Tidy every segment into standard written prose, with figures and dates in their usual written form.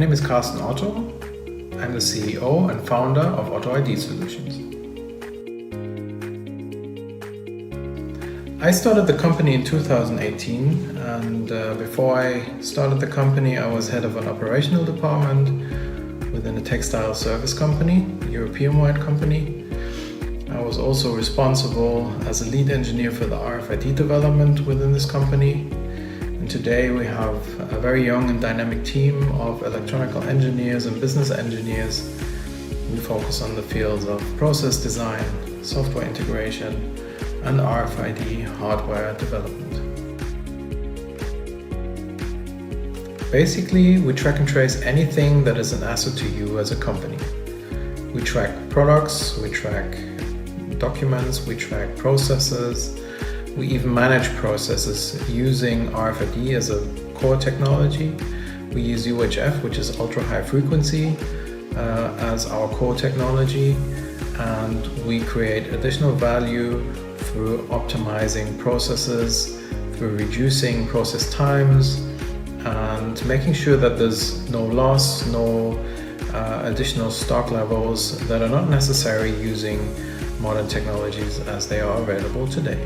name is Karsten Otto. I'm the CEO and founder of OTTO ID Solutions. I started the company in 2018, and before I started the company I was head of an operational department within a textile service company, a European-wide company. I was also responsible as a lead engineer for the RFID development within this company. And today we have a very young and dynamic team of electronical engineers and business engineers. We focus on the fields of process design, software integration, and RFID hardware development. Basically, we track and trace anything that is an asset to you as a company. We track products, we track documents, we track processes, we even manage processes using RFID as a core technology. We use UHF, which is ultra high frequency, as our core technology, and we create additional value through optimizing processes, through reducing process times, and making sure that there's no loss, no additional stock levels that are not necessary using modern technologies as they are available today.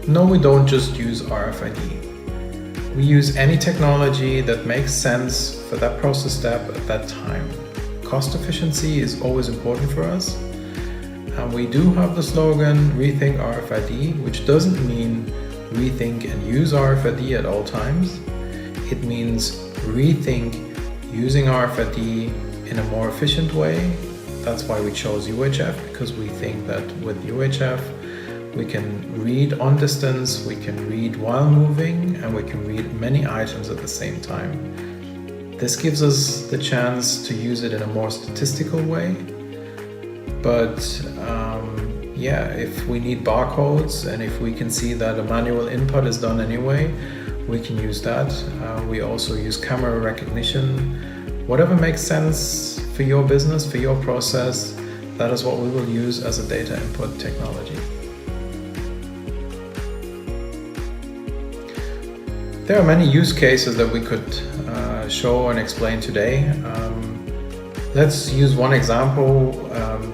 No, we don't just use RFID. We use any technology that makes sense for that process step at that time. Cost efficiency is always important for us, and we do have the slogan Rethink RFID, which doesn't mean rethink and use RFID at all times. It means rethink using RFID in a more efficient way. That's why we chose UHF, because we think that with UHF we can read on distance, we can read while moving, and we can read many items at the same time. This gives us the chance to use it in a more statistical way. But if we need barcodes and if we can see that a manual input is done anyway, we can use that. We also use camera recognition. Whatever makes sense for your business, for your process, that is what we will use as a data input technology. There are many use cases that we could show and explain today. Let's use one example,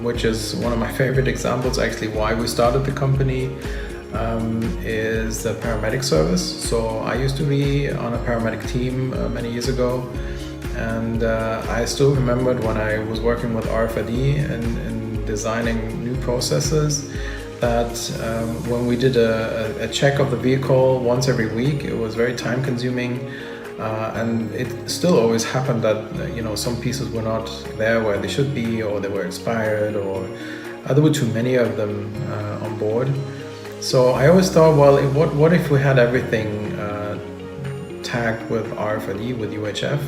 which is one of my favorite examples, actually why we started the company, is the paramedic service. So I used to be on a paramedic team many years ago, and I still remembered when I was working with RFID and designing new processes, that when we did a check of the vehicle once every week, it was very time consuming, and it still always happened that some pieces were not there where they should be, or they were expired, or there were too many of them on board. So I always thought, well, what if we had everything tagged with RFID, with UHF?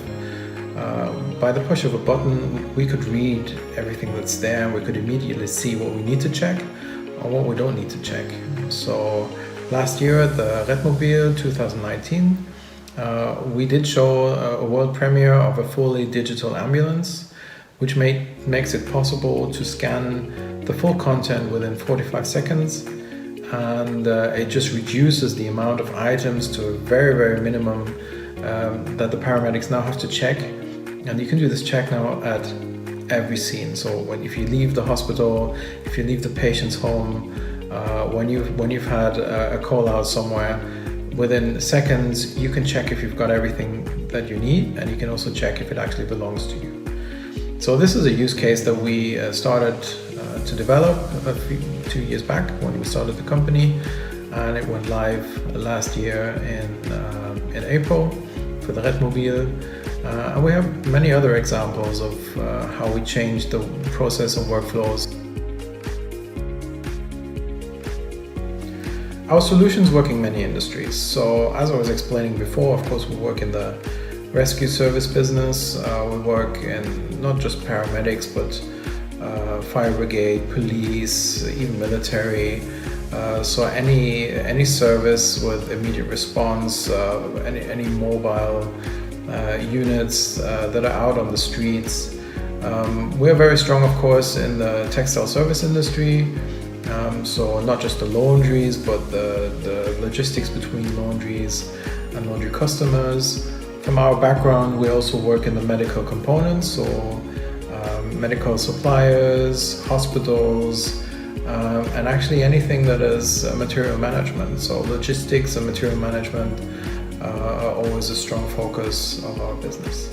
By the push of a button we could read everything that's there, and we could immediately see what we need to check or what we don't need to check. So last year at the Redmobile 2019, we did show a world premiere of a fully digital ambulance, which makes it possible to scan the full content within 45 seconds, and it just reduces the amount of items to a very, very minimum that the paramedics now have to check. And you can do this check now at every scene. So if you leave the hospital, if you leave the patient's home, when you've had a call out somewhere, within seconds you can check if you've got everything that you need, and you can also check if it actually belongs to you. So this is a use case that we started to develop 2 years back when we started the company, and it went live last year in April for the Redmobile. And we have many other examples of how we changed the process and workflows. Our solutions work in many industries. So as I was explaining before, of course we work in the rescue service business. We work in not just paramedics, but fire brigade, police, even military. So any service with immediate response, any mobile units that are out on the streets. We're very strong, of course, in the textile service industry. So not just the laundries, but the logistics between laundries, and laundry customers. From our background, we also work in the medical components, so medical suppliers, hospitals, and actually anything that is material management. So logistics and material management are always a strong focus of our business.